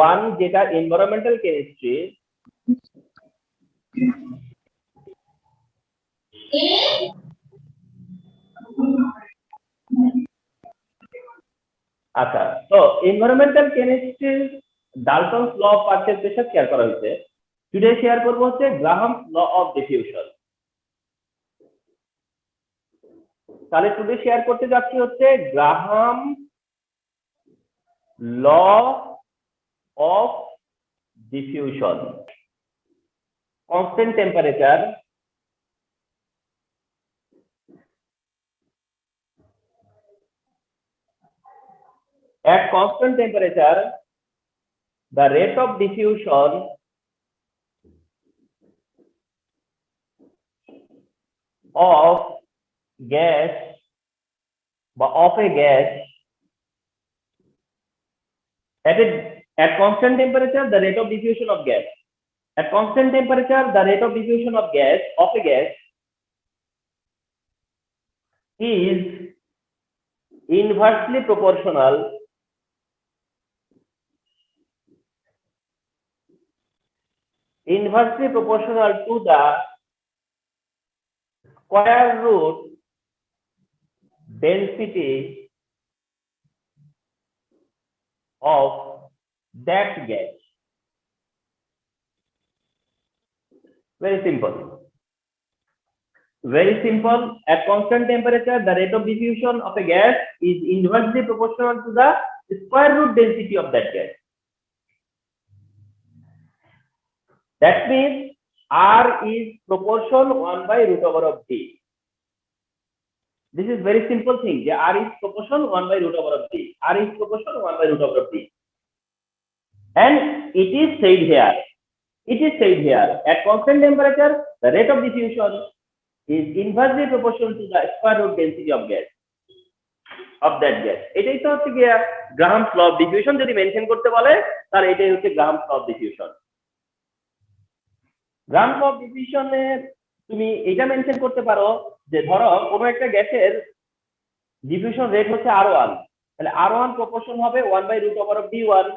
One যেটা environmental chemistry, আচ্ছা তো environmental chemistry Dalton's law of partial pressure share করা হয়েছে। টুডে শেয়ার করবো হচ্ছে গ্রাহামস ল অফ ডিফিউশন। তাহলে টুডে শেয়ার করতে যাচ্ছি হচ্ছে Graham law of diffusion. Constant temperature at constant temperature the rate of diffusion of gas of a gas at constant temperature the rate of diffusion of gas at constant temperature the rate of diffusion of gas of a gas is inversely proportional to the square root density of that gas. Very simple. At constant temperature the rate of diffusion of a gas is inversely proportional to the square root density of that gas. That means R is proportion 1 by root over of D. This is very simple thing. R is proportion 1 by root over of D. R is proportion 1 by root over of D. And it is said here at constant temperature the rate of diffusion is inversely proportional to the square root density of gas of that gas. এটাই তো হচ্ছে গিয়া Graham's law of diffusion যদি mention করতে বলে তাহলে এটাই হচ্ছে Graham's law of diffusion. Graham's law of ডিফিউশনে তুমি এটা মেনশন করতে পারো যে ধরো কোনো একটা গ্যাসের ডিফিউশন রেট হচ্ছে R1, তাহলে R1 প্রপোর্শন হবে 1 by root over of D1।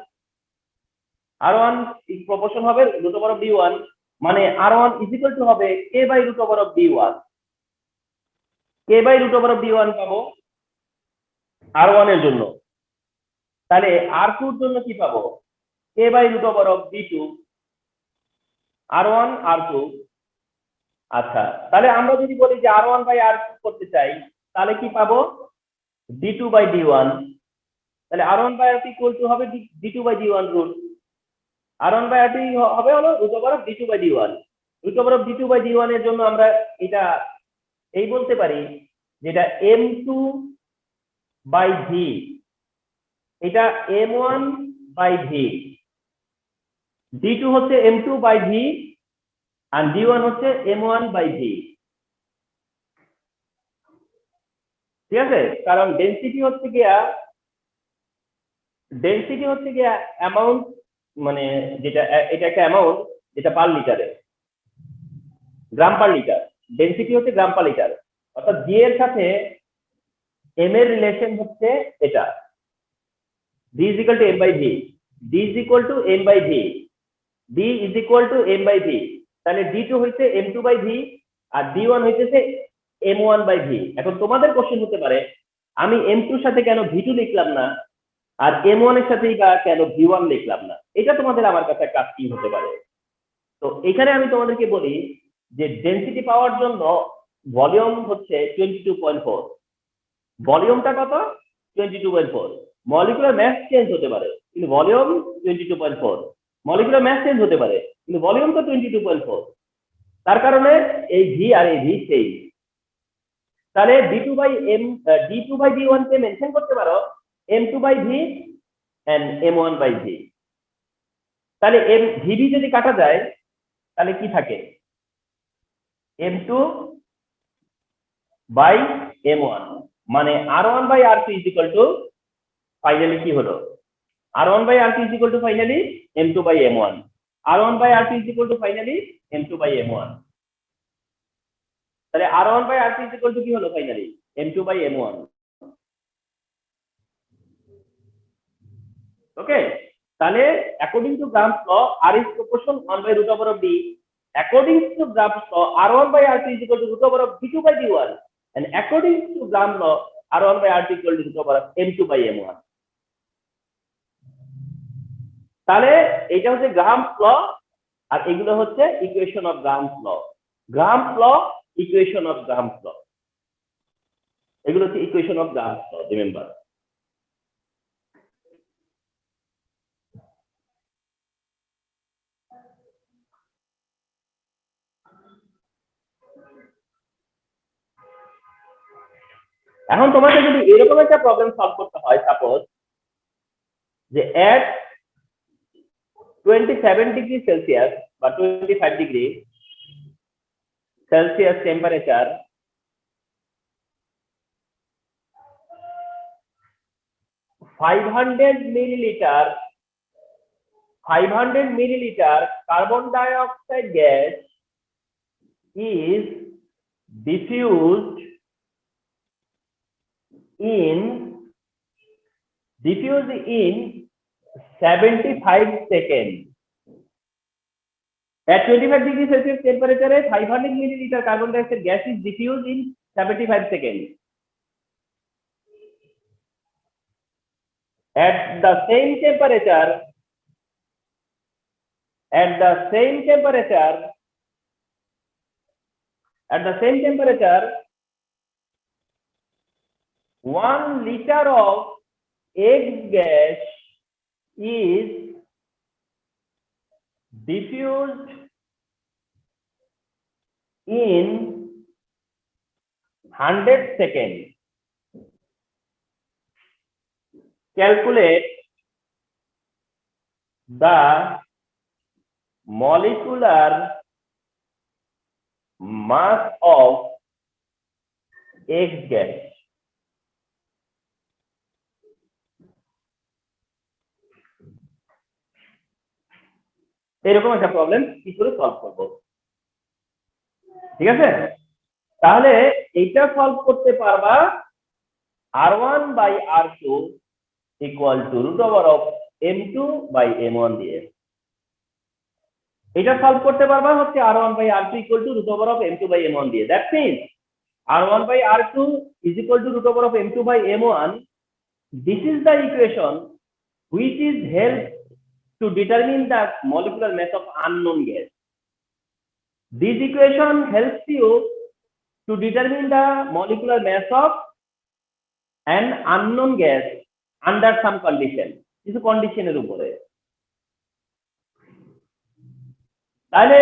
R1 proportion হবে রুট ওভার অফ D1 মানে R1 ইজ ইকুয়াল টু হবে K by root over of D1। K by root over of D1 পাবো R1 এর জন্য। তাহলে R2 এর জন্য কি পাবো? K by root over of D2। R1 R2। আচ্ছা তাহলে আমরা যদি বলি যে R1 বাই R2 করতে চাই তাহলে কি পাবো? D2 by D1। তাহলে R1 by R2 equal to হবে D2 by D1 root. R1 by R2 হবে হলো root over of D2 by D1। Root over of D2 by D1 এর জন্য আমরা এটা এই বলতে পারি যেটা M2 বাই V, এটা M1 বাই V। D2 হচ্ছে M2 by V R D1 হচ্ছে M1 বাই V। ঠিক আছে, কারণ ডেনসিটি হচ্ছে গিয়া অ্যামাউন্ট, মানে যেটা এটা একটা অ্যামাউন্ট যেটা পার লিটারে, গ্রাম পার লিটার। ডেনসিটি হচ্ছে গ্রাম পার লিটার, অর্থাৎ জি এর সাথে এম এর রিলেশন হচ্ছে এটা D is equal to M by V, D is equal to M by V, D is equal to M by V। তাহলে D2 হইছে M2 by V R D1 হইতেছে M1 by V। এখন তোমাদের question হতে পারে আমি M2 এর সাথে কেন V2 লিখলাম না আর M1 এর সাথেই বা কেন V1 লিখলাম না, এটা তোমাদের আমার কাছে একটা কি হতে পারে। তো এখানে আমি তোমাদেরকে বলি যে ডেনসিটি পাওয়ার জন্য ভলিউম হচ্ছে 22.4। ভলিউমটা কত? 22.4। মলিকুলার ম্যাস চেঞ্জ হতে পারে কিন্তু ভলিউম 22.4। মলিকুলার ম্যাস চেঞ্জ হতে পারে কিন্তু ভলিউম তো 22.4। তার কারণে এই ভি আর এই ভি সেই। তাহলে D2 by D1 K mention করতে পারো M2 by V and M1 by V। তাহলে VV যদি কাটা যায় তাহলে কি থাকে? M2 বাই M1 মানে R1 by R2 is equal to finally কি হলো? R1 by R2 is equal to finally M2 by M1। R1 by R2 is equal to finally M2 by M1। তাহলে R1 by R2 is equal to কি হলো finally? M2 by M1। Okay, তাহলে according to Graham's law r is proportion 1/√d. According to Grahams law, R1/R2 is equal to √v2/v1, and according to Grahams law, R1/R2 is equal to √m2/m1. তাহলে এটা হচ্ছে Graham's ল, আর এগুলো হচ্ছে equation of Graham's law. Graham's law, equation of Graham's law, এগুলো হচ্ছে equation of Graham's law, remember. এখন তোমাকে যদি এরকম একটা প্রবলেম সলভ করতে হয়, সাপোজ যে এট 27 ডিগ্রি সেলসিয়াস বা 25 degree Celsius temperature, $500 milliliter carbon dioxide gas is diffused in 75 seconds. At 25 degrees Celsius temperature, 500 milliliter carbon dioxide gas is diffused in 75 seconds. At the same temperature, 1 liter of egg gas is diffused in 100 seconds. Calculate the molecular mass of egg gas. এরকম একটা problem কি করে solve করব, ঠিক আছে? তাহলে এইটা solve করতে পারবা R1/R2 equal to √m2/m1 দিয়ে। এটা সলভ করতে পারবা হচ্ছে R1/R2 equal to √m2/m1 দিয়ে। That means R1/R2 is equal to √m2/m1. This is the equation which is helped to determine the molecular mass of unknown gas. This equation helps you to determine the molecular mass of an unknown gas under some condition, কিছু কন্ডিশনের উপরে। তাহলে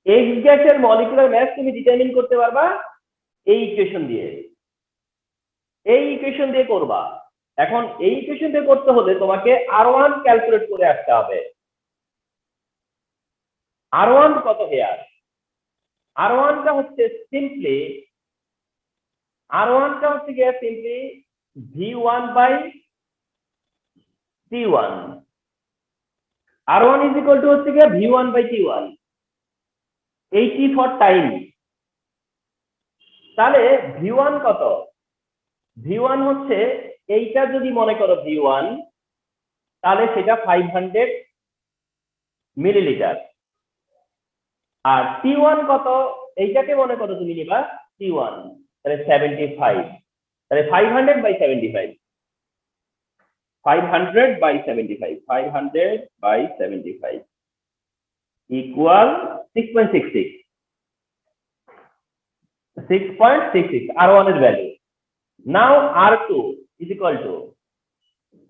x গ্যাসের molecular mass তুমি determine করতে পারবা এই equation দিয়ে করবা। এখন এই ইকুয়েশন দিয়ে করতে হলে তোমাকে R1 ক্যালকুলেট করে আসতে হবে। R1 কত হেয়ার? R1 টা হচ্ছে simply V1/T1। R1 is equal to হচ্ছে V1/T1, T for time। তাহলে V1 কত? V1 হচ্ছে এইটা যদি মনে করো V1, তাহলে সেটা 500 মিলিলিটার। আর T1 কত? এইটাকে মনে করো তুমি নিবা T1, তাহলে 75। তাহলে 500/75 equal 6.66 R1 এর value. Now R2 is equal to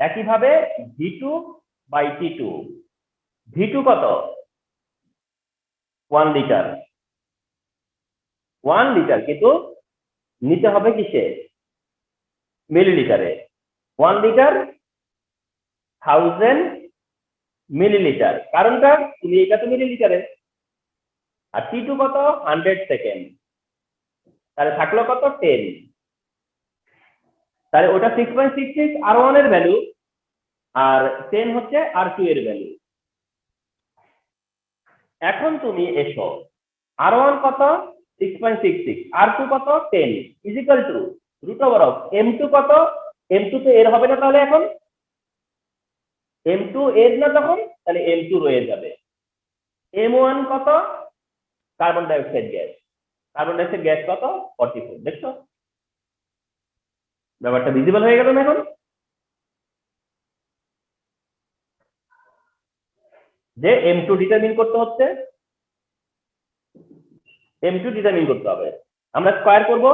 একইভাবে V2/T2। V2 কত? 1 লিটার। কিন্তু নিতে হবে কিসে? মিলিলিটারে। 1 লিটার 1000 মিলিলিটার। কারণটা তুমি এটা তো মিলিলিটারে। আর T2 কত? 100 সেকেন্ড। তাহলে থাকলো কত? 10। তাহলে ওটা 6.66 R1 এর ভ্যালু, আর 10 হচ্ছে R2 এর ভ্যালু। এখন তুমি এসো, R1 কত? 6.66, R2 কত? 10 is equal to √m2 কত? m2 তো এর হবে না, তাহলে এখন M2 এর না তখন, তাহলে M2 রয়ে যাবে। M1 কত? Carbon dioxide gas. Carbon dioxide gas কত? 44। দেখছো ব্যাপারটা ভিজিবল হয়ে গেল না এখন? যে M2 ডিটারমিন করতে হচ্ছে, M2 ডিটারমিন করতে হবে। আমরা স্কয়ার করব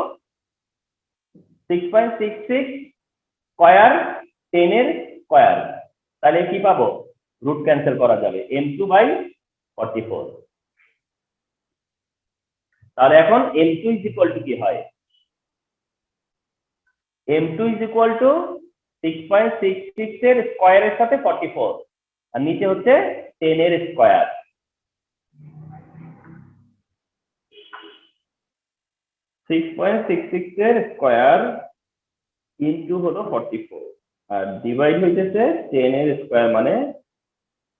6.66 স্কয়ার 10 এর স্কয়ার, তাহলে কি পাবো? রুট ক্যান্সেল করা যাবে, M2/44। তাহলে এখন M2 ইজ ইকুয়াল টু কি হয়? M2 ইজ ইকুয়াল টু 6.66 এর স্কয়ারের সাথে 44, আর নিচে হচ্ছে 10 এর স্কয়ার। 6.66 এর স্কয়ার ইনটু হলো 44, আর ডিভাইড হইতেছে 10 এর স্কয়ার, মানে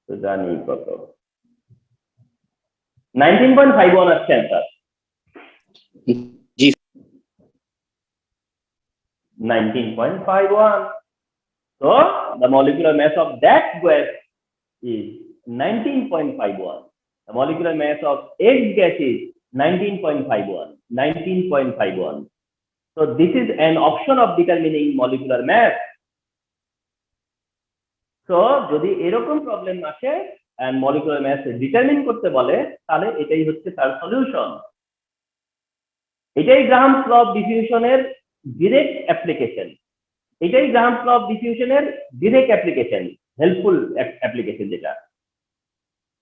তো জানি কত, 19.51 আসছে answer. G 19.51. So the molecular mass of that gas is 19.51. The molecular mass of X gas is 19.51. 19.51. So this is an option of determining molecular mass. So যদি এরকম প্রবলেম আসে and molecular mass ডিটারমিন করতে বলে, তাহলে এটাই হচ্ছে তার solution. এটাই গ্রাহামস ল অফ ডিফিউশনের ডিরেক্ট অ্যাপ্লিকেশন। এটাই গ্রাহামস ল অফ ডিফিউশনের ডিরেক্ট অ্যাপ্লিকেশন, হেল্পফুল অ্যাপ্লিকেশন যেটা।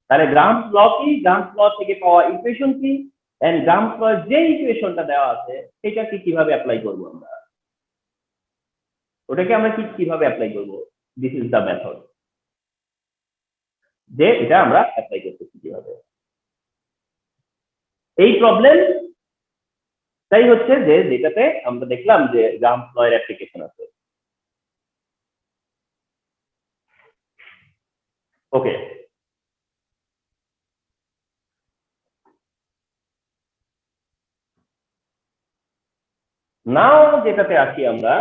তাহলে গ্রাহামস ল কি, গ্রাহামস ল থেকে পাওয়া ইকুয়েশন কি, এন্ড গ্রাহামস ল যে ইকুয়েশনটা দেওয়া আছে সেটাকে কিভাবে অ্যাপ্লাই করব আমরা, ওটাকে আমরা কিভাবে অ্যাপ্লাই করব, দিস ইজ দ্য মেথড, যে এটা আমরা অ্যাপ্লাই করতেছি কিভাবে। এই প্রবলেম তাই হচ্ছে যে যেটাতে আমরা দেখলাম যে গ্রাহামস ল এর অ্যাপ্লিকেশন আছে। ওকে, নাও যেটাতে আসি আমরা,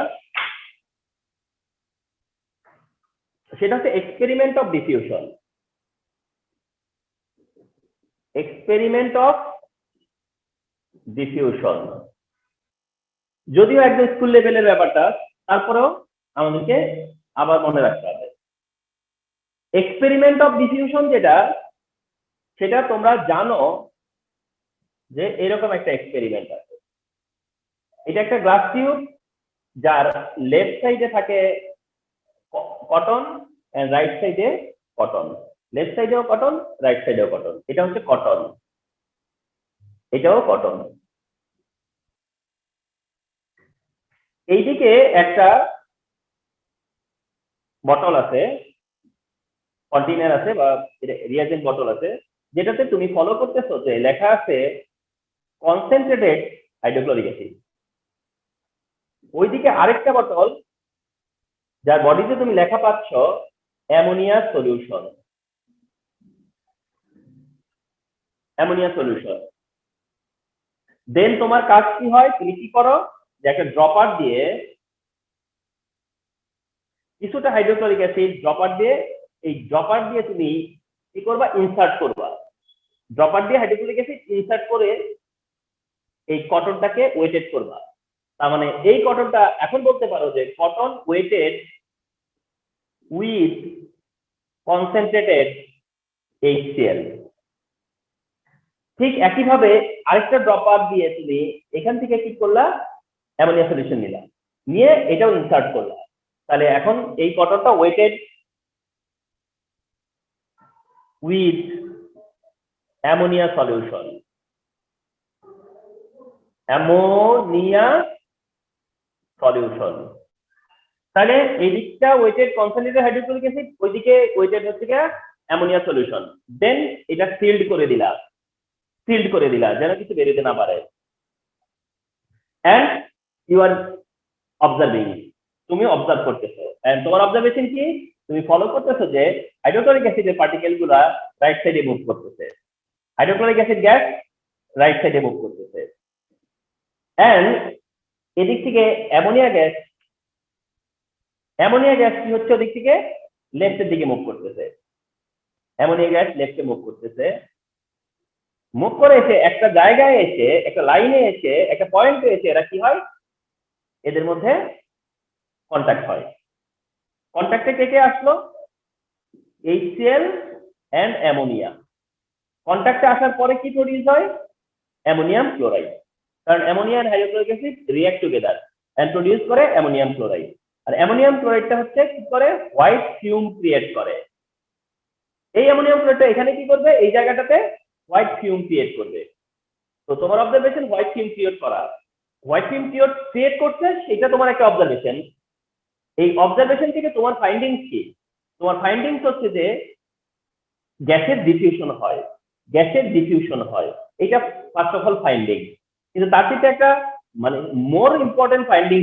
সেটা হচ্ছে experiment of diffusion. Experiment of diffusion যদিও একদম স্কুল লেভেলের ব্যাপারটা, তারপরেও আমাদেরকে আবার মনে রাখতে হবে। এক্সপেরিমেন্ট অফ ডিফিউশন যেটা, সেটা তোমরা জানো যে এরকম একটা এক্সপেরিমেন্ট আছে। এটা একটা গ্লাস টিউব, যার লেফট সাইডে থাকে কটন এন্ড রাইট সাইডে কটন, লেফট সাইডেও কটন, রাইট সাইডেও কটন। এটা হচ্ছে কটন, এটাও কটন। এইদিকে একটা বটল আছে, কন্টেইনার আছে বা রিয়াজেন্ট বটল আছে, যেটাতে তুমি ফলো করতেছো যে লেখা আছে কনসেন্ট্রেটেড হাইড্রোক্লোরিক অ্যাসিড। ওইদিকে আরেকটা বটল, যার বডিতে তুমি লেখা পাচ্ছ ammonia solution. Ammonia solution. Then তোমার কাজ কি হয়, তুমি কি করো, যে একটা ড্রপার দিয়ে কিছুটা হাইড্রোক্লোরিক অ্যাসিড ড্রপার দিয়ে, এই ড্রপার দিয়ে তুমি কি করবা, ইনসার্ট করবা। ড্রপার দিয়ে হাইড্রোক্লোরিক অ্যাসিড ইনসার্ট করে এই কটনটাকে ওয়েটেড করবা। তার মানে এই কটনটা এখন বলতে পারো যে cotton wetted with concentrated HCl। ঠিক একইভাবে আরেকটা ড্রপার দিয়ে তুমি এখান থেকে কি করলা, অ্যামোনিয়া সলিউশন নিলা, নিয়ে এটাও ইনসার্ট করলা। তাহলে এখন এই কটনটা wetted with ammonia solution. Ammonia solution. তাহলে এই দিকটা ওয়েটেড কনসেন্ট্রেটেড হাইড্রোক্লোরিক অ্যাসিড, ওইদিকে ওয়েটেড হচ্ছে কি অ্যামোনিয়া সলিউশন। দেন এটা সিল্ড করে দিলা, সিল্ড করে দিলা যেন কিছু বেরোতে না পারে। এন্ড ইউ আর অবজার্ভিং, তুমি অবজার্ভ করতেছো। এন্ড তোমার অবজারভেশন কি, তুমি ফলো করতেছো যে হাইড্রোক্লোরিক অ্যাসিডের পার্টিকেল গুলা রাইট সাইডে মুভ করতেছে, হাইড্রোক্লোরিক অ্যাসিড গ্যাস রাইট সাইডে মুভ করতেছে। এন্ড এদিক থেকে অ্যামোনিয়া গ্যাস, অ্যামোনিয়া গ্যাস কি হচ্ছে ওদিক থেকে, লেফটের দিকে মুভ করতেছে, অ্যামোনিয়া গ্যাস লেফটে মুভ করতেছে, মুভ করে এসে একটা জায়গায় এসে, একটা লাইনে এসে, একটা পয়েন্টে এসে এরা কি হয়, এদের মধ্যে কন্ট্যাক্ট হয়। কন্ট্যাক্টে কে কে আসলো, HCl এন্ড অ্যামোনিয়া। কন্ট্যাক্টে আসার পরে কি প্রডিউস হয়, অ্যামোনিয়াম ক্লোরাইড, কারণ ammonia and hydrochloric acid react together and produce করে অ্যামোনিয়াম ক্লোরাইড। আর অ্যামোনিয়াম ক্লোরাইডটা হচ্ছে কি করে, হোয়াইট ফিউম ক্রিয়েট করে। এই অ্যামোনিয়াম ক্লোরাইডটা এখানে কি করবে, এই জায়গাটাতে হোয়াইট ফিউম ক্রিয়েট করবে। তো তোমার অবজারভেশন হোয়াইট ফিউম ক্রিয়েট করা, হোয়াইট ফিউম ক্রিয়েট করছে, সেটা তোমার একটা অবজারভেশন। এই অবজারভেশন থেকে তোমার ফাইন্ডিংস কি, তোমার ফাইন্ডিংস হচ্ছে যে গ্যাসের ডিফিউশন হয়, গ্যাসের ডিফিউশন হয়, এটা ফার্স্ট অফ অল ফাইন্ডিং। কিন্তু তার সাথে একটা মানে মোর ইম্পর্টেন্ট ফাইন্ডিং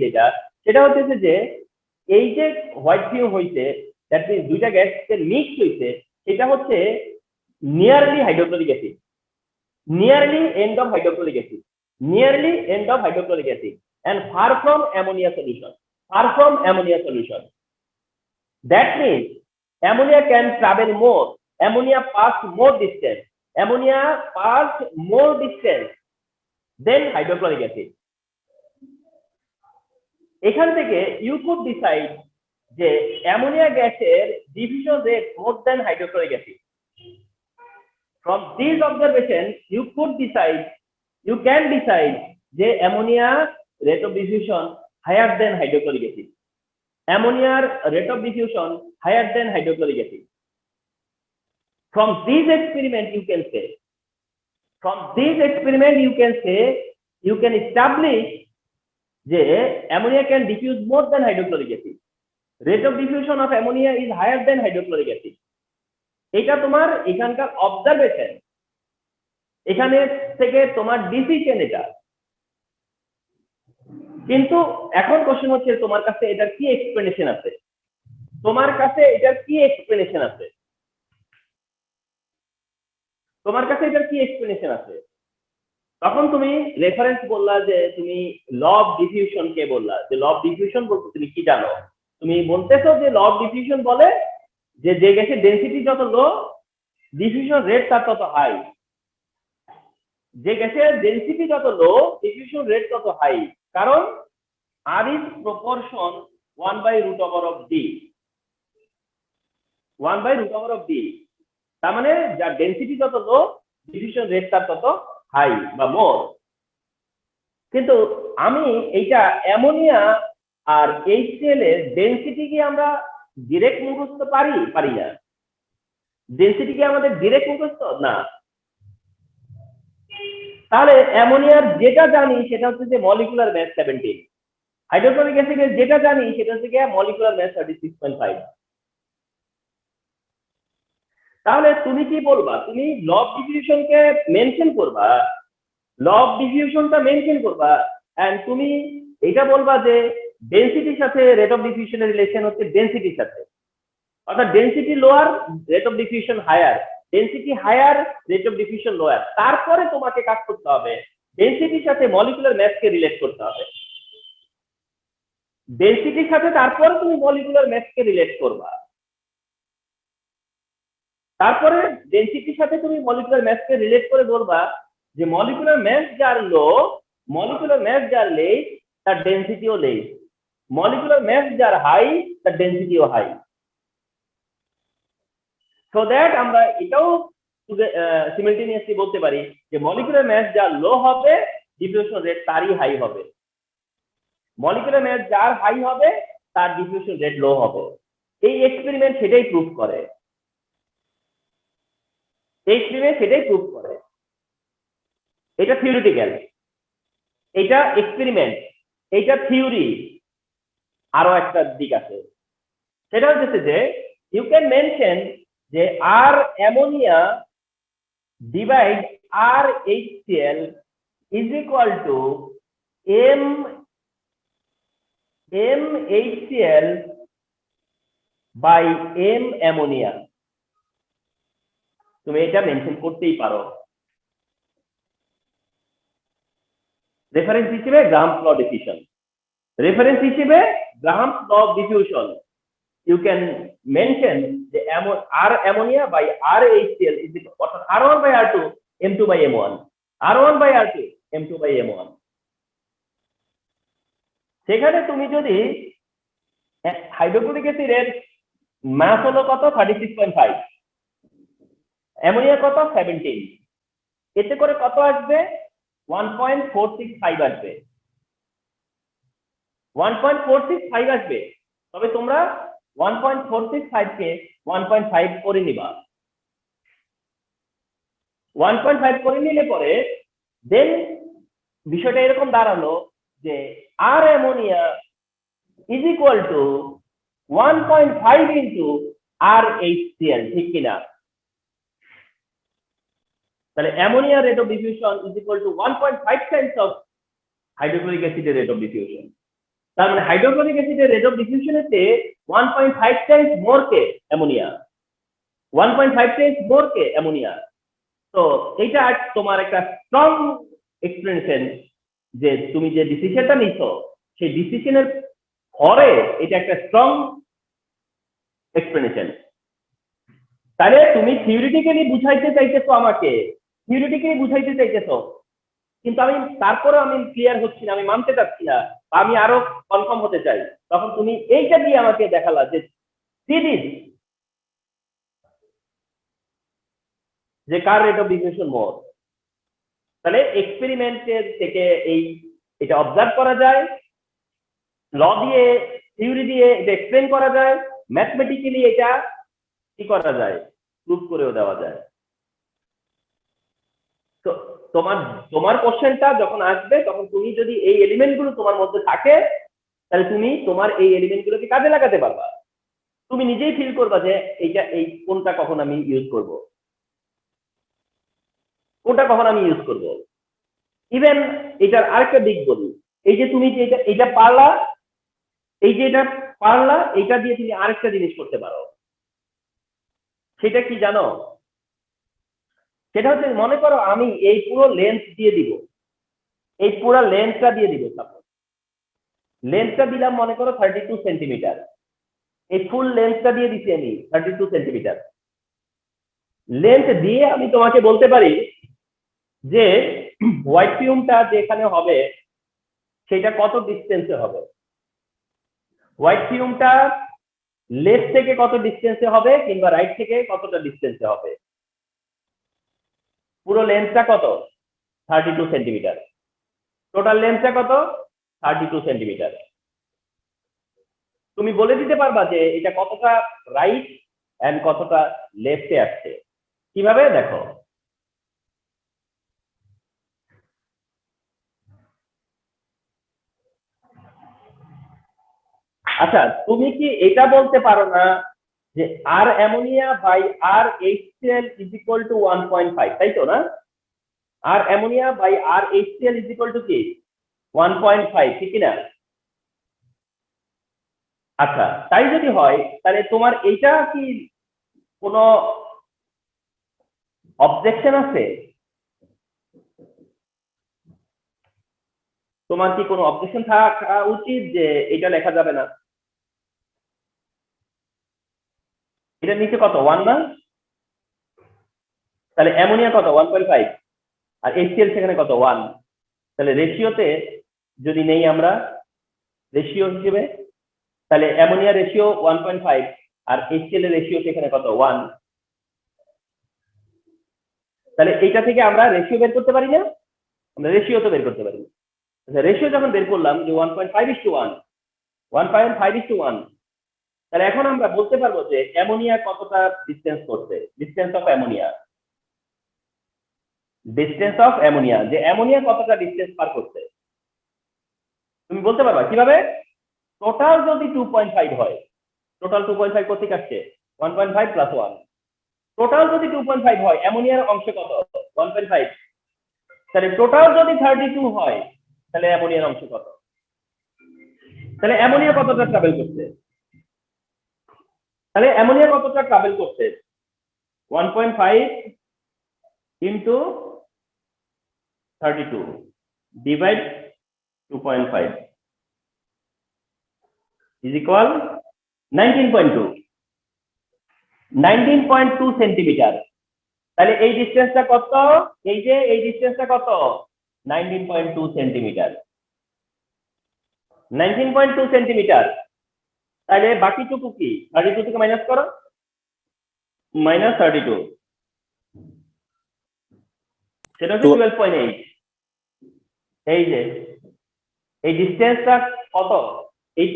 যেটা সেটা হচ্ছে যে এই যে হোয়াইট ফিউম হইছে, দ্যাট মিন্স দুইটা গ্যাসের মিক্স হইছে, সেটা হচ্ছে nearly hydrochloric acid, nearly end of hydrochloric acid, nearly end of hydrochloric acid and far from ammonia solution, far from ammonia solution. That means ammonia can travel more, ammonia pass more distance, ammonia pass more distance than hydrochloric acid. এখান থেকে you could decide যে ammonia গ্যাসের diffusion rate more than hydrochloric acid. From these observations you can decide যে ammonia rate of diffusion higher than hydrochloric acid, ammonia rate of diffusion higher than hydrochloric acid. From these experiments you can say, you can establish যে ammonia can diffuse more than hydrochloric acid, rate of diffusion of ammonia is higher than hydrochloric acid. এটা তোমার এখানকার observation, এখানে থেকে তোমার decision এটা। কিন্তু এখন কোশ্চেন হচ্ছে তোমার কাছে এটার কি এক্সপ্লেনেশন আছে, তোমার কাছে এটার কি এক্সপ্লেনেশন আছে, তোমার কাছে এটার কি এক্সপ্লেনেশন আছে। তখন তুমি রেফারেন্স বললা যে তুমি ল অফ ডিফিউশন কে বললা, যে ল অফ ডিফিউশন বলতে তুমি কি জানো, তুমি বলতেছো যে ল অফ ডিফিউশন বলে যে যে গ্যাসের ডেনসিটি যত লো ডিফিউশন রেট তার তত হাই, যে গ্যাসের ডেনসিটি যত লো ডিফিউশন রেট তত হাই, কারণ R is proportion 1/√D, 1/√D। তার মানে যার ডেনসিটি যত লো ডিফিউশন রেট তার তত হাই বা মোর। কিন্তু আমি এইটা অ্যামোনিয়া আর HCl এর ডেনসিটি কি আমরা ডাইরেক্ট মুখস্থ পারি না, ডেনসিটি কি আমাদের ডাইরেক্ট মুখস্থ না। তাহলে অ্যামোনিয়ার যেটা জানি সেটা হচ্ছে যে মলিকুলার মাস 17, হাইড্রোক্লোরিক অ্যাসিডের যেটা জানি সেটা হচ্ছে কি মলিকুলার মাস 36.5। তাহলে তুমি কি বলবা, তুমি ল অফ ডিফিউশনকে মেনশন করবা, ল অফ ডিফিউশনটা মেনশন করবা, এন্ড তুমি এটা বলবা যে ডেনসিটির সাথে রেট অফ ডিফিউশনের রিলেশন হচ্ছে ডেনসিটির সাথে, অর্থাৎ density lower rate of diffusion higher, density higher rate of diffusion lower. তারপরে তোমাকে কাজ করতে হবে ডেনসিটির সাথে মলিকুলার ম্যাসকে রিলেট করতে হবে, ডেনসিটির সাথে তারপরে তুমি মলিকুলার ম্যাসকে রিলেট করবা, তারপরে ডেনসিটির সাথে তুমি মলিকুলার ম্যাসকে রিলেট করে বলবা যে মলিকুলার ম্যাস যার লো, মলিকুলার ম্যাস যার লেস তার ডেনসিটিও লেস, মলিকুলার ম্যাস যার হাই তার ডেনসিটিও হাই। সো দ্যাট আমরা এটাও সিমিলটেনিয়াসলি বলতে পারি যে মলিকুলার ম্যাস যার লো হবে ডিফিউশন রেট তারই হাই হবে, মলিকুলার ম্যাস যার হাই হবে তার ডিফিউশন রেট লো হবে। এই এক্সপেরিমেন্ট সেটাই প্রুফ করে, এটা থিওরিটিক্যাল, এটা এক্সপেরিমেন্ট, এটা থিওরি। আরো একটা দিক আছে, সেটা হচ্ছে যে ইউ ক্যান মেনশন যে r ammonia divide r HCl is equal to m HCl by m ammonia. তুমি এটা মেনশন করতেই পারো রেফারেন্স হিসেবে গ্রাহামস ল ডিফিউশন, রেফারেন্স হিসেবে Graham's law of diffusion. you can mention the R ammonia by R HCl is equal to R1 by R2 M2 by M1, R1 by R2 M2 by M1. সেখানে তুমি যদি hydrochloric অ্যাসিডের মাস হলো কত 36.5, ammonia কত 17, এতে করে কত আসবে 1.465 আসবে, 1.465 আসবে। তবে তোমরা 1.465 কে 1.5 করে নিবা, 1.5 করে নিলে পরে দেন বিষয়টা এরকম দাঁড়ালো যে r ammonia is equal to 1.5 into r HCl, ঠিক কিনা? তাহলে ammonia rate of diffusion is equal to 1.5 times of hydrochloric অ্যাসিডের রেট অফ ডিফিউশন। তার মানে হাইড্রোক্লোরিক অ্যাসিডের রেট অফ ডিফিউশনের চেয়ে 1.5 টাইমস মোর কে অ্যামোনিয়া, 1.5 টাইমস মোর কে অ্যামোনিয়া। তো এইটা তোমার একটা স্ট্রং এক্সপ্লেনেশন যে তুমি যে ডিসিশনটা নিছো সেই ডিসিশনের পরে এটা একটা স্ট্রং এক্সপ্লেনেশন। তাহলে তুমি থিওরিটিক্যালি বুঝাইতে চাইতেছো, আমাকে থিওরিটিক্যালি বুঝাইতে চাইতেছো, কিন্তু আমি তারপরে আমি ক্লিয়ার হচ্ছি না, আমি মানতে চাচ্ছি না, আমি আরো কনফার্ম হতে চাই। তখন তুমি এইটা দিয়ে আমাকে দেখালা যে সিরিজ যে কার রেট অফ ডিফিউশন মোর। তাহলে এক্সপেরিমেন্টের থেকে এটা অবজার্ভ করা যায়, ল দিয়ে থিওরি দিয়ে এটা এক্সপ্লেন করা যায়, ম্যাথমেটিক্যালি এটা কি করা যায়, প্রুফ করেও দেওয়া যায়। তো তোমার কোশ্চেনটা যখন আসবে তখন তুমি যদি এই এলিমেন্টগুলো তোমার মধ্যে থাকে তাহলে তুমি তোমার এই এলিমেন্টগুলোকে কাজে লাগাতে পারবা, তুমি নিজেই ফিল করবা যে এই কোনটা কখন আমি ইউজ করব, কোনটা কখন আমি ইউজ করব। ইভেন এটার আরেকটা দিক বলি, এই যে তুমি যে এটা পারলা, এটা দিয়ে তুমি আরেকটা জিনিস করতে পারো। সেটা কি জানো? সেটা হচ্ছে মনে করো আমি এই পুরো লেন্থ দিয়ে দিব, এই পুরো লেন্থটা দিয়ে দিব, সাপোজ লেন্থটা দিলাম মনে করো 32 সেন্টিমিটার, এই ফুল লেন্থটা দিয়ে দিচ্ছি আমি 32 সেন্টিমিটার। লেন্থ দিয়ে আমি তোমাকে বলতে পারি যে হোয়াইট ফিউমটা যেখানে হবে সেটা কত ডিস্টেন্সে হবে, হোয়াইট ফিউমটা লেফট থেকে কত ডিস্টেন্সে হবে কিংবা রাইট থেকে কতটা ডিস্টেন্সে হবে। পুরো লেন্থটা কত 32 সেন্টিমিটার, টোটাল লেন্থটা কত 32 সেন্টিমিটার। তুমি বলে দিতে পারবা যে এটা কতটা রাইট এন্ড কতটা লেফটে আসছে, কিভাবে দেখো। আচ্ছা তুমি কি এটা বলতে পারো না যে r ammonia by r HCl is equal to 1.5, তাই তো না? R ammonia by r HCl is equal to কি 1.5, ঠিক না? আচ্ছা তাই যদি হয় তাহলে তোমার এইটা কি কোনো অবজেকশন আছে? তোমার কি কোনো অবজেকশন থাকা উচিত যে এটা লেখা যাবে না? এটা নিচে কত 1 না? তাহলে অ্যামোনিয়া কত 1.5 আর এইচসিএল সেখানে কত 1। তাহলে রেশিওতে যদি নেই আমরা রেশিও হিসেবে, তাহলে অ্যামোনিয়া রেশিও 1.5 আর এইচসিএল এর রেশিও সেখানে কত 1। তাহলে এইটা থেকে আমরা রেশিও বের করতে পারি না? আমরা রেশিও তো বের করতে পারি। আচ্ছা রেশিও যখন বের করলাম যে 1.5:1, 1.5:1, তাহলে এখন আমরা বলতে পারবো যে অ্যামোনিয়া কতটা ডিসটেন্স করছে, ডিসটেন্স অফ অ্যামোনিয়া, যে অ্যামোনিয়া কতটা ডিসটেন্স পার করছে তুমি বলতে পারবা কিভাবে? টোটাল যদি 2.5 হয়, টোটাল 2.5 কোথা থেকে আসছে 1.5 প্লাস 1, টোটাল যদি 2.5 হয় অ্যামোনিয়ার অংশ কত 1.5, তাহলে টোটাল যদি 32 হয় তাহলে অ্যামোনিয়ার অংশ কত? তাহলে অ্যামোনিয়া কতটা ট্রাভেল করছে? 1.5 into 32 divide 2.5 is equal 19.2 centimetre. তাহলে এই ডিসটেন্সটা কত? এই যে এই ডিসটেন্সটা কত? 19.2 সেন্টিমিটার। 19.2 সেন্টিমিটার। তাহলে বাকিটুকু কি? 32 থেকে মাইনাস করো, -32, সেটা হচ্ছে 12.8। এই যে এই ডিসটেন্সটা কত,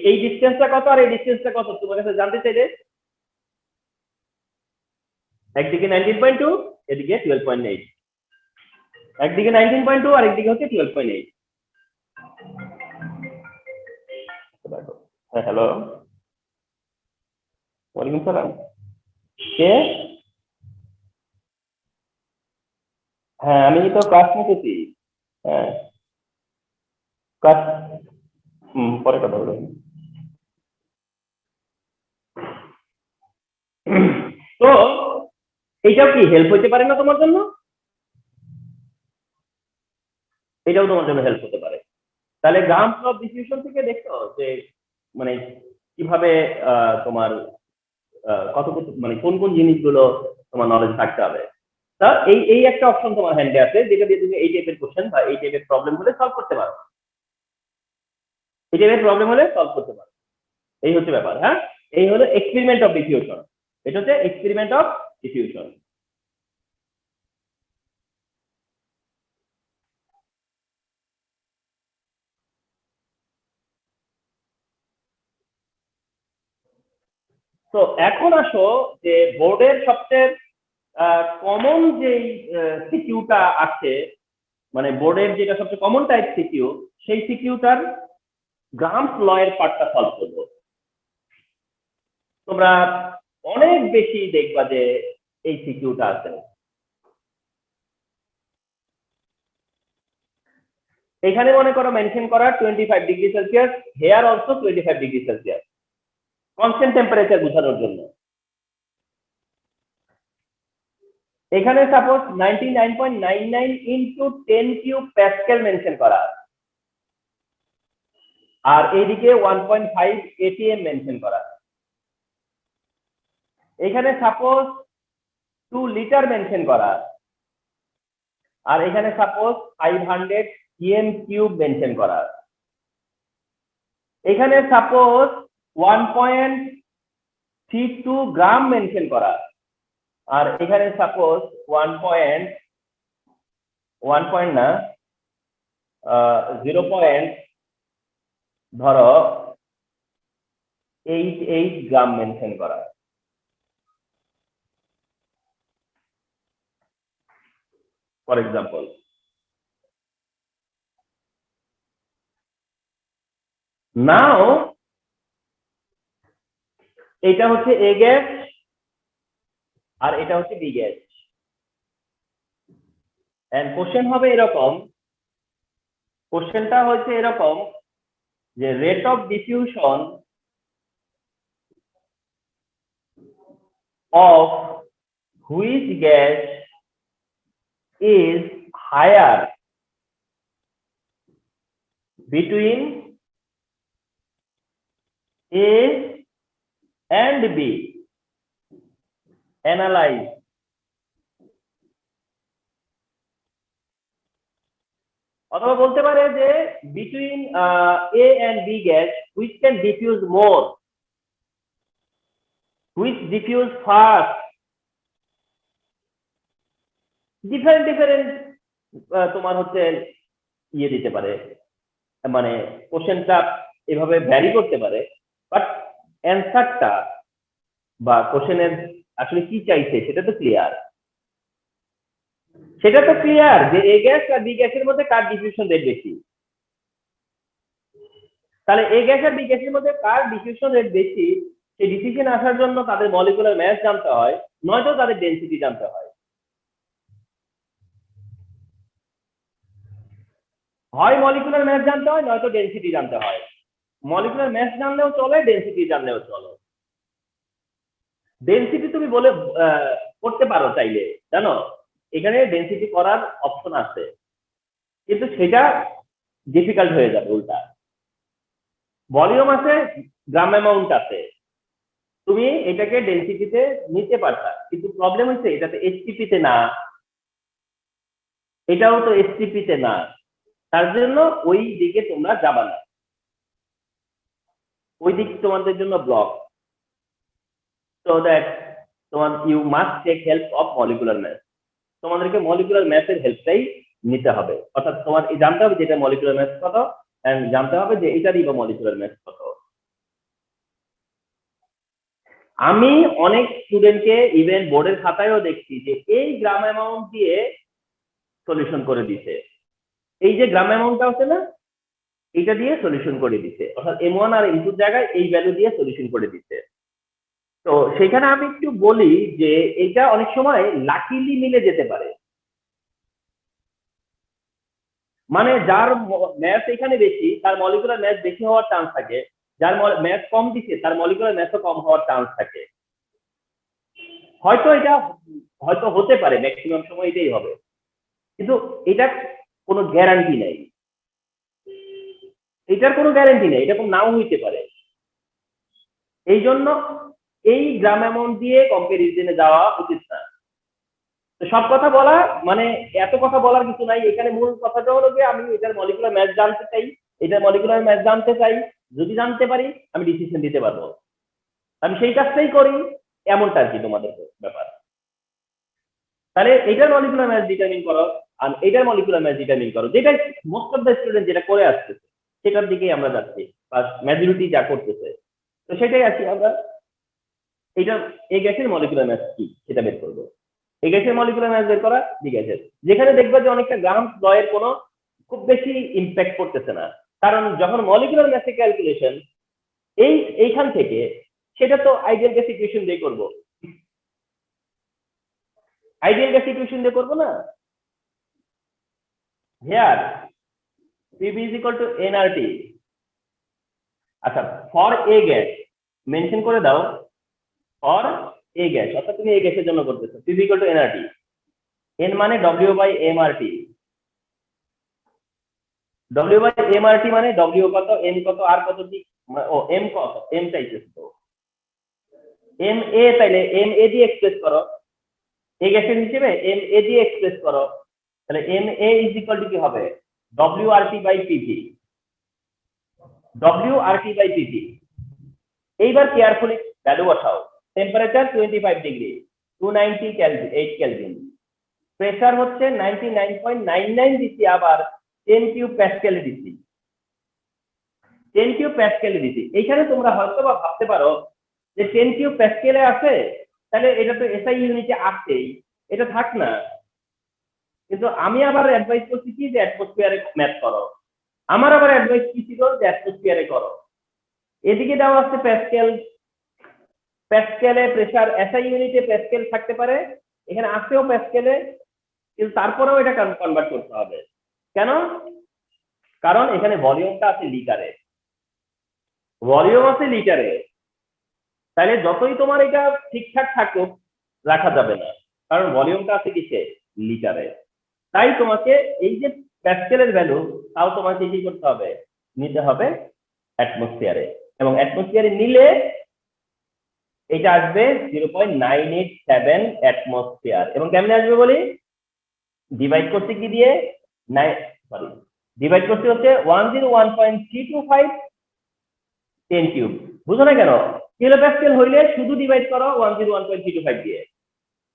এই ডিসটেন্সটা কত আর এই ডিসটেন্সটা কত তোমার কাছে জানতে চাইলে, একদিকে 19.2, এদিকে 12.8, একদিকে 19.2 আর একদিকে হচ্ছে 12.8। হ্যাঁ, হ্যালো, ওয়ালাইকুম সালাম। কে? হ্যাঁ, আমি তো ক্লাস নিতেছি। হ্যাঁ, ক্লাস, পরে কথা বলবো। তো এটাও কি হেল্প হতে পারে না তোমার জন্য? এটাও তোমার জন্য হেল্প হতে পারে। তাহলে গ্রামস অফ ডিস্ট্রিবিউশন থেকে দেখো যে মানে কিভাবে তোমার কত কত মানে কোন কোন জিনিসগুলো তোমার নলেজ থাকতে হবে। তা এই এই একটা অপশন তোমার হ্যান্ডে আছে, যেটা দিয়ে তুমি এই টাইপের কোশ্চেন বা এই টাইপের প্রবলেম হলে সলভ করতে পারো। এই টাইপের প্রবলেম হলে সলভ করতে পারো। এই হচ্ছে ব্যাপার। হ্যাঁ, এই হলো এক্সপেরিমেন্ট অফ ডিফিউশন। এটা হচ্ছে এক্সপেরিমেন্ট অফ ডিফিউশন। তো এখন আসো যে বোর্ডের সবচেয়ে কমন যে সিকিউটা আছে, মানে বোর্ডের যেটা সবচেয়ে কমন টাইপ সিকিউ, সেই সিকিউটার গ্রামস ল এর পার্টটা সলভ করবো। তোমরা অনেক বেশি দেখবা যে এই সিকিউটা আছে। এখানে মনে করো মেনশন করা 25 degree Celsius, here also 25 degree Celsius, constant temperature বোঝানোর জন্য। এখানে suppose 99.99 into 10 cube Pascal mention করা, আর এইদিকে 1.5 ATM মেনশন করা। এখানে সাপোজ 2 লিটার মেনশন করা, আর এখানে সাপোজ 500 EM কিউব মেনশন করা। এখানে সাপোজ 1.32 গ্রাম মেনশন করা, আর এখানে সাপোজ 0.88 গ্রাম মেনশন করা। ফর এক্সাম্পল, নাও এটা হচ্ছে এ গ্যাস আর এটা হচ্ছে বি গ্যাস, এন্ড কোশ্চেন হবে এরকম, কোশ্চেনটা হচ্ছে এরকম যে rate of diffusion of which gas is higher between A and B, analyze। অথবা বলতে পারে যে between A and B gas which can diffuse more, which diffuse fast, different different তোমার হচ্ছে ইয়ে দিতে পারে, মানে কোশ্চেনটা এভাবে ভ্যারি করতে পারে, বাট অ্যান্সারটা বা কোশ্চেনের আসলে কি চাইছে সেটা তো ক্লিয়ার। সেটা তো ক্লিয়ার যে এ গ্যাস আর বি গ্যাসের মধ্যে কার ডিফিউশন রেট বেশি। তাহলে এ গ্যাস আর বি গ্যাসের মধ্যে কার ডিফিউশন রেট বেশি, সেই ডিসিশন আসার জন্য তাদের মলিকুলার মাস জানতে হয়, নয়তো তাদের ডেনসিটি জানতে হয়। হয় মলিকুলার মাস জানতে হয়, নয়তো ডেনসিটি জানতে হয়। মলিকুলার মাস জানলেও চলে, ডেনসিটি জানলেও চলে। ডেনসিটি তুমি বলে করতে পারো চাইলে, জানো এখানে ডেনসিটি করার অপশন আছে, কিন্তু সেটা ডিফিকাল্ট হয়ে যাবে উল্টা। ভলিউম আছে, গ্রাম অ্যামাউন্ট আছে, তুমি এটাকে ডেনসিটিতে নিতে পারতা, কিন্তু প্রবলেম হচ্ছে এটাতে এইচটিপি তে না, এটাও তো এইচটিপি তে না, তার জন্য ওই দিকে তোমরা যাবা না, ওই দিক তোমাদের জন্য ব্লক। সো দ্যাট তোমার you must take help of molecular mass, তোমাদেরকে মলিকুলার ম্যাথের হেল্পটাই নিতে হবে, অর্থাৎ তোমার জানতে হবে যে এটা মলিকুলার ম্যাথ কত, এন্ড জানতে হবে যে এটারই বা মলিকুলার ম্যাথ কত। আমি অনেক স্টুডেন্টকে ইভেন বোর্ডের খাতায়ও দেখছি যে এই গ্রাম অ্যামাউন্ট দিয়ে সলিউশন করে দিছে, এই যে গ্রাম অ্যামাউন্টটা আছে না, এটা দিয়ে সলিউশন করে দিছে, অর্থাৎ M1 আর M2 জায়গায় এই ভ্যালু দিয়ে সলিউশন করে দিছে। তো সেখানে আমি একটু বলি যে এটা অনেক সময় লাকিলি মিলে যেতে পারে, মানে যার ম্যাথ এখানে বেশি তার মলিকুলার ম্যাথ বেশি হওয়ার চান্স থাকে, যার ম্যাথ কম দিচ্ছে তার মলিকুলার ম্যাথও কম হওয়ার চান্স থাকে। হয়তো এটা হয়তো হতে পারে, ম্যাক্সিমাম সময় এটাই হবে, কিন্তু এটা কোনো গ্যারান্টি নাই, এটার কোনো গ্যারান্টি নেই, এটা কোনো নাও হইতে পারে। এই জন্য এই গ্রাম অ্যামাউন্ট দিয়ে কম্পারিজনে যাওয়া উচিত না। তো সব কথা বলা মানে এত কথা বলার কিছু নাই, এখানে মূল কথাটা হলো যে আমি এটার মলিকুলার ম্যাথ জানতে চাই, এটার মলিকুলার ম্যাথ জানতে চাই, যদি জানতে পারি আমি ডিসিশন দিতে পারবো, আমি সেই কাজটাই করি, এমনটা আর কি তোমাদের ব্যাপার। তাহলে এটার মলিকুলার ম্যাথ ডিটারমিন করো আর এটার মলিকুলার ম্যাথ ডিটারমিন করো, যেটা মোস্ট অফ দ্য স্টুডেন্ট যেটা করে আসতেছে সেটার দিকেই আমরা যাচ্ছি, বা মেজরিটি যা করতেছে। তো সেটাই আছি আমরা, এটা এই গ্যাসের মলিকুলার ম্যাথ কি সেটা বের করবো, এই গ্যাসের মলিকুলার ম্যাথ বের করা ঠিক আছে, যেখানে দেখবে যে অনেকটা গ্রাম ল এর কোনো খুব বেশি ইম্প্যাক্ট করতেছে না, কারণ যখন মলিকুলার ম্যাথের ক্যালকুলেশন এইখান থেকে, সেটা তো আইডিয়াল গ্যাস ইকুয়েশন দিয়ে করবো, আইডিয়াল গ্যাস ইকুয়েশন দিয়ে করবো না। Here PV is equal to nRT, আচ্ছা ফর এ গ্যাস মেনশন করে দাও, ফর এ গ্যাস, অর্থাৎ তুমি এই গ্যাসের জন্য করতেছো PV equal to nRT, n মানে W by mRT, W by mRT মানে W কত, m কত, r কত, কি ও m কত, m চাইতেছ তো ma, তাইলে ma দিয়ে এক্সপ্রেস করো, এই গ্যাসের হিসেবে ma দিয়ে এক্সপ্রেস করো, তাহলে ma is equal to কি হবে WRT by PV, WRT by PV। এইবার কেয়ারফুলি ভ্যালু বসাও, temperature 25 degree 290 kelvin 8 kelvin, pressure হচ্ছে 99.99 দিছি, আবার 10 কিউব প্যাসকেলে দিছি, 10 কিউব প্যাসকেলে দিছি। এইখানে তোমরা হয়তো বা ভাবতে পারো যে 10 কিউব প্যাসকেলে আছে, তাহলে এটা তো এসআই ইউনিটে আসছেই, এটা থাক না, কিন্তু আমি আবার অ্যাডভাইস করছি কি যে অ্যাটমসফিয়ারে ম্যাথ করো, আমার আবার অ্যাডভাইস কি ছিল যে অ্যাটমসফিয়ারে করো। এদিকে দেওয়া আছে প্যাসকেল, প্যাসকেলে প্রেসার এসআই ইউনিটে প্যাসকেল থাকতে পারে, এখানে আসেও প্যাসকেলে, কিন্তু তারপরেও এটা কনভার্ট করতে হবে। কেন? কারণ এখানে ভলিউমটা আছে লিটারে, ভলিউম আছে লিটারে, তাহলে যতই তোমার এটা ঠিকঠাক থাকুক রাখা যাবে না, কারণ ভলিউমটা আছে কিসে, লিটারে। তাই তোমাকে এই যে প্যাসকেলের ভ্যালু, তাও তোমাকে কি করতে হবে, নিতে হবে অ্যাটমসফিয়ারে, এবং অ্যাটমসফিয়ারে নিলে এটা আসবে 0.987 অ্যাটমসফিয়ার। এবং কেমনে আসবে বলি, ডিভাইড করতে কি দিয়ে, ডিভাইড করতে হচ্ছে 101.325 10 কিউব, বুঝো না কেন, কিলো প্যাসকেল হইলে শুধু ডিভাইড করো 101.325 দিয়ে,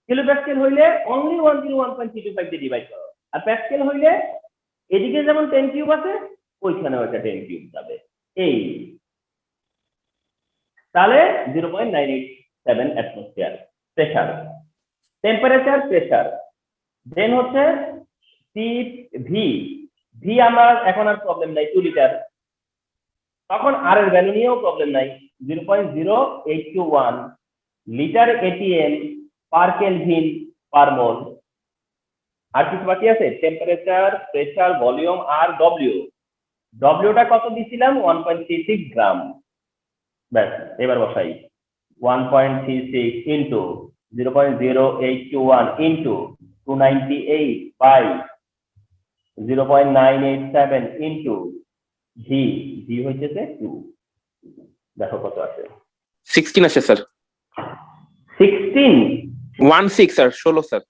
কিলো প্যাসকেল হইলে অনলি 101.325 দিয়ে ডিভাইড করো, আর প্যাসকেল হইলে এদিকে যেমন 10 কিউব আছে ওইখানেও একটা 10 কিউব যাবে, এই তাহলে 0.987 অ্যাটমসফিয়ার। প্রেসার, টেম্পারেচার, প্রেসার, দেন হচ্ছে ভি আমার এখন আর প্রবলেম নাই 2 লিটার, তখন আর এর ভ্যালু নিয়েও প্রবলেম নাই, 0.0821 litre ATM per kelvin per mole. আর কিছু বাকি আছে, টেম্পারেচার, প্রেসার, ভলিউম আর ডব্লিউটা কত দিছিলাম 1.36 গ্রাম, ব্যাস এবার বসাই 1.36 into 0.0821 into 298 by 0.987 into V হইতেছে 2, দেখো কত আছে, 16 আসে স্যার। 16, 16 sir, 16 sir.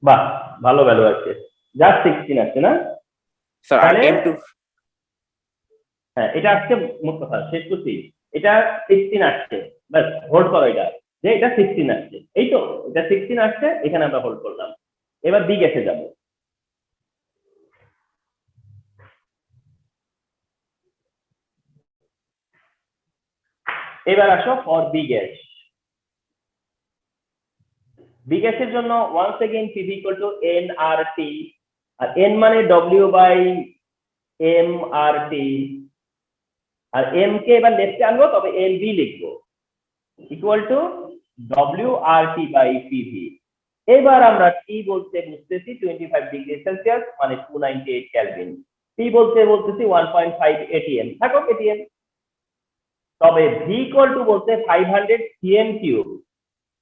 বাহ, ভালো ভ্যালু আছে, জাস্ট 16 আসছে না স্যার আর তাহলে? M2 হ্যাঁ, এটা আজকে মোট কথা শেষ করছি, এটা 16 আসছে, বাস হোল্ড করো এটা, যে এটা 16 আসছে, এই তো এটা 16 আসছে, এখানে আমরা হোল্ড করলাম। এবার বি গ্যাসে যাব। এবার আসো ফর বি গ্যাস। বি গ্যাসের জন্য once again P V equal to N R T, আর এন মানে W by M R T, আর এম কে এবার লেফটে আনবো, তবে এম বি লিখবো, equal to W R T by PV. এবার আমরা টি বলতে বুঝতেছি 25 ডিগ্রি সেলসিয়াস মানে 298 কেলভিন, পি বলতে বলতেছি 1.5 এটিএম, থাকুক এটিএম। তবে ভি ইকুয়াল টু বলতে 500 সিএম কিউব।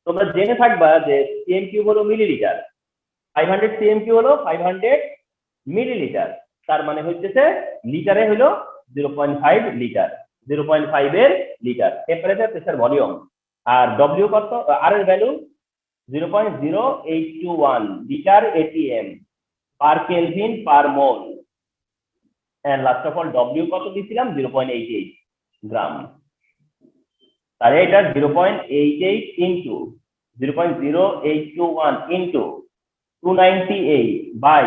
তোমরা জেনে থাকবা যে সিএম কিউব হলো মিলিলিটার, 500 সিএম কিউব হলো 500 মিলিলিটার, তার মানে হচ্ছে লিটারে হলো 0.5 লিটার, 0.5 এর লিটার। Temperature, pressure, volume. আর ডব্লিউ কত, আর এর value 0.0821 litre ATM per kelvin per mole. And last of all W কত দিয়েছিলাম, 0.88 গ্রাম। তাহলে এটা 0.88 into 0.0821 into 298 by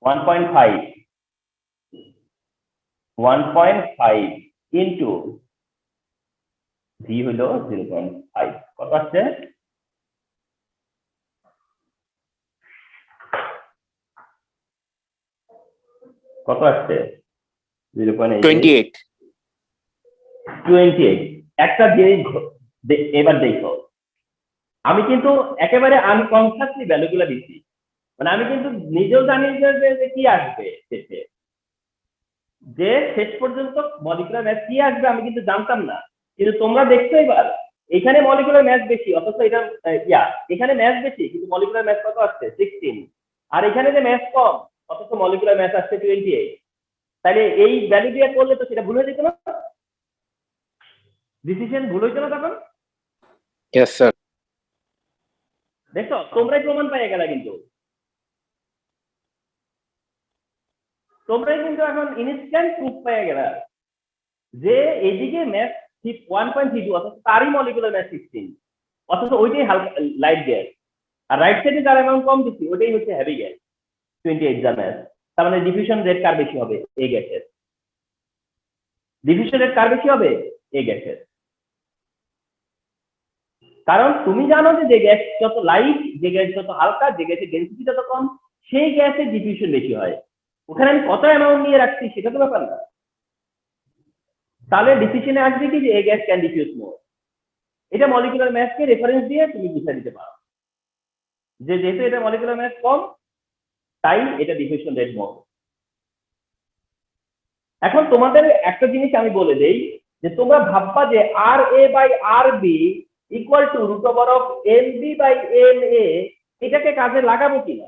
1.5 into V হলো 0.5, কত আসছে? কত আসছে? 28 28। একটা জিনিস এবার দেখো, আমি কিন্তু একেবারে আনকনসিয়াসলি ভ্যালুগুলো দিচ্ছি, মানে আমি কিন্তু নিজেও জানি যে কি আসবে শেষে, যে শেষ পর্যন্ত মলিকুলার ম্যাস কি আসবে আমি কিন্তু জানতাম না, কিন্তু তোমরা দেখছো এবার এখানে মলিকুলার ম্যাস বেশি, অথচ এটা এখানে ম্যাস বেশি কিন্তু মলিকুলার ম্যাস কত আসছে 16, আর এখানে যে ম্যাস কম অথচ মলিকুলার ম্যাস আসছে 28। তাহলে এই ভ্যালু দিয়ে করলে তো সেটা ভুল হয়ে যেত না, ডিসিশন ভুল হইতো না তখন? Yes sir. দেখছো তোমরাই প্রমাণ পাইয়ে গেলা, কিন্তু তোমরাই কিন্তু এখন ইনস্ট্যান্ট প্রুফ পেয়ে গেলা যে এইদিকে ম্যাথ 1.32 অথচ তারই মলিকুলার ম্যাথ 16, অথচ ওইটাই হালকা লাইট গ্যাস, আর রাইট সাইডে যার অ্যামাউন্ট কম দিচ্ছি ওইটাই হচ্ছে হেভি গ্যাস 28 যা ম্যাথ। তার মানে ডিফিউশন রেট কার বেশি হবে? এই গ্যাসের। ডিফিউশন রেট কার বেশি হবে? এই গ্যাসের। কারণ তুমি জানো যে গ্যাস যত লাইট, যে গ্যাস যত হালকা, যে গ্যাসের ডেনসিটি যত কম, সেই গ্যাসের ডিফিউশন বেশি হয়। ওখানে আমি কত অ্যামাউন্ট নিয়ে রাখছি সেটা তো ব্যাপার না। তাহলে ডিসিশনে আসবে কি যে এই গ্যাস ক্যান ডিফিউজ মোর। এটা মলিকুলার ম্যাথকে রেফারেন্স দিয়ে তুমি বুঝে দিতে পারো যে যেহেতু এটা মলিকুলার ম্যাথ কম তাই এটা ডিফিউশন রেট মোর। এখন তোমাদের একটা জিনিস আমি বলে দেই যে তোমরা ভাববা যে r A by r B equal to root over of M B by M A, এটাকে কাজে লাগাবো কিনা,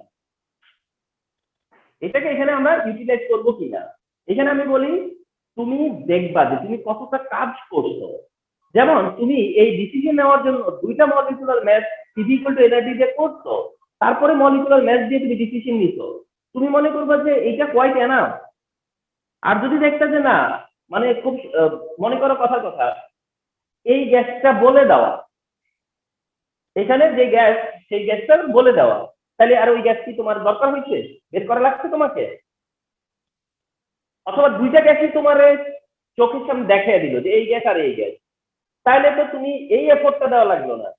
এটাকে এখানে আমরা ইউটিলাইজ করবো কিনা। এখানে আমি বলি তুমি দেখবা যে তুমি কতটা কাজ করছো। যেমন তুমি এই ডিসিশন নেওয়ার জন্য দুইটা molecular math PV equal to nRT দিয়ে করছো, তারপরে মলিকুলার ম্যাথ দিয়ে তুমি ডিসিশন নিছো, তুমি মনে করবা যে এইটা কোয়াইট এনাফ। আর যদি দেখতে যে না, মানে খুব মনে করো কথার কথা, এই গ্যাসটা বলে দেওয়া, এখানে যে গ্যাস সেই গ্যাসটা বলে দেওয়া, তাহলে আর ওই গ্যাস কি তোমার দরকার হয়েছে, বের করা লাগছে তোমাকে? অথবা দুইটা গ্যাসই তোমার চোখের সামনে দেখাই দিল যে এই গ্যাস আর এই গ্যাস, তাহলে তো তুমি এই এফোর্টটা দেওয়া লাগলো না।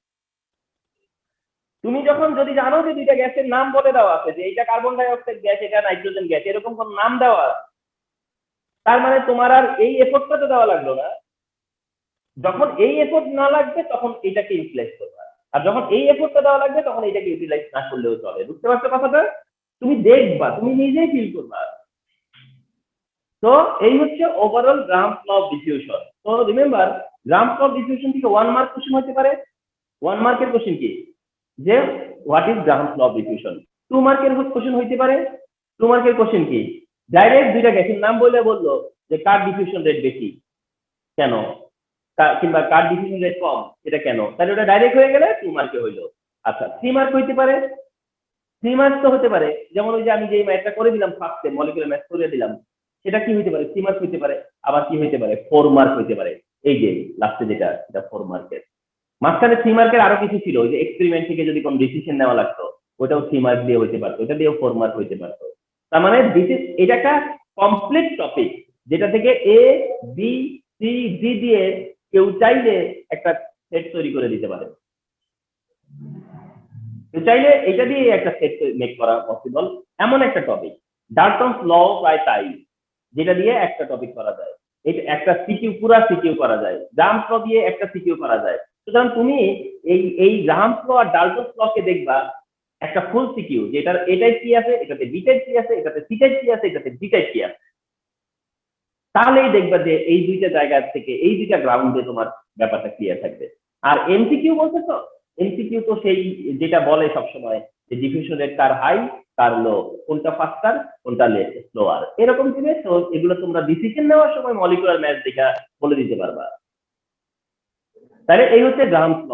তুমি যখন যদি জানো যে দুইটা গ্যাসের নাম বলে দেওয়া আছে যে এটা কার্বন ডাই অক্সাইড গ্যাস, এটা নাইট্রোজেন গ্যাস, এরকম কোন নাম দেওয়া, তার মানে তোমার আর এই এফোর্টটা তো দেওয়া লাগলো না। যখন এই এফোর্ট না লাগবে তখন এটাকে ইউটিলাইজ করবে, আর যখন এই এফোর্টটা দেওয়া লাগবে তখন এটাকে ইউটিলাইজ না করলেও চলে। বুঝতে পারছো কথাটা? তুমি দেখবা, তুমি নিজেই ফিল করবা। তো এই হচ্ছে overall Graham's law of diffusion. তো remember, Graham's law of diffusion থেকে 1 মার্ক কোশ্চেন হতে পারে। 1 মার্কের কোশ্চেন কি, যে what is Graham's law of diffusion. 2 মার্কের কোশ্চেন হইতে পারে। 2 মার্কের কোশ্চেন কি, ডাইরেক্ট দুইটা গ্যাসের নাম বলে বললো যে কার ডিফিউশন রেট বেশি, কেন। কিংবা কার ডিফিউশন রেট কম, এটা কেন? তাহলে ওটা ডাইরেক্ট হয়ে গেলে 2 মার্কে হইলো। আচ্ছা 3 মার্ক হইতে পারে, 3 মার্ক তো হতে পারে, যেমন ওই যে আমি যে ম্যাথটা করে দিলাম ফার্স্টে মলিকুলার ম্যাথ করে দিলাম, সেটা কি হইতে পারে? 3 মার্ক হইতে পারে। আবার কি হইতে পারে? 4 মার্ক হইতে পারে। এই যে লাস্টে যেটা, এটা 4 মার্কের। মাঝখানে 3 মার্কের আরো কিছু ছিল, ওই যে এক্সপেরিমেন্ট থেকে যদি কোনো ডিসিশন নেওয়া লাগতো, ওটাও 3 মার্ক দিয়ে হইতে পারতো, ওটা দিয়েও 4 মার্ক হইতে পারতো। তার মানে এটা একটা কমপ্লিট টপিক, যেটা থেকে এ বি সি ডি দিয়ে কেউ চাইলে একটা সেট তৈরি করে দিতে পারে। কেউ চাইলে এটা দিয়ে একটা সেট মেক করা পসিবল, এমন একটা টপিক। ডাল্টনস ল প্রায় তাই, যেটা দিয়ে একটা টপিক করা যায়, এটা একটা সিকিউ, পুরা সিকিউ করা যায়, গ্রাহামস ল দিয়ে একটা সিকিউ করা যায়। সুতরাং তুমি এই গ্রাহামস ল আর ডাল্টনস ল কে দেখবা একটা ফুল সিকিউ, যেটার এটাই কি আছে, এটাতে বি টাইপ কি আছে, এটাতে সি টাইপ কি আছে, এটাতে ডি টাইপ কি আছে। তাহলেই দেখবা যে এই দুইটা জায়গা থেকে, এই দুইটা গ্রাউন্ডে তোমার ব্যাপারটা ক্লিয়ার থাকবে। আর এমসিকিউ বলতে তো, এমসিকিউ তো সেই যেটা বলে সবসময় যে ডিফিউশন রেট কার হাই কার লো, কোনটা ফাস্টার কোনটা স্লোয়ার, এরকম দিবে। তো এগুলো তোমরা ডিসিশন নেওয়ার সময় মলিকুলার ম্যাথ দেখা বলে দিতে পারবা। তাহলে এই হচ্ছে গ্রাহামস ল।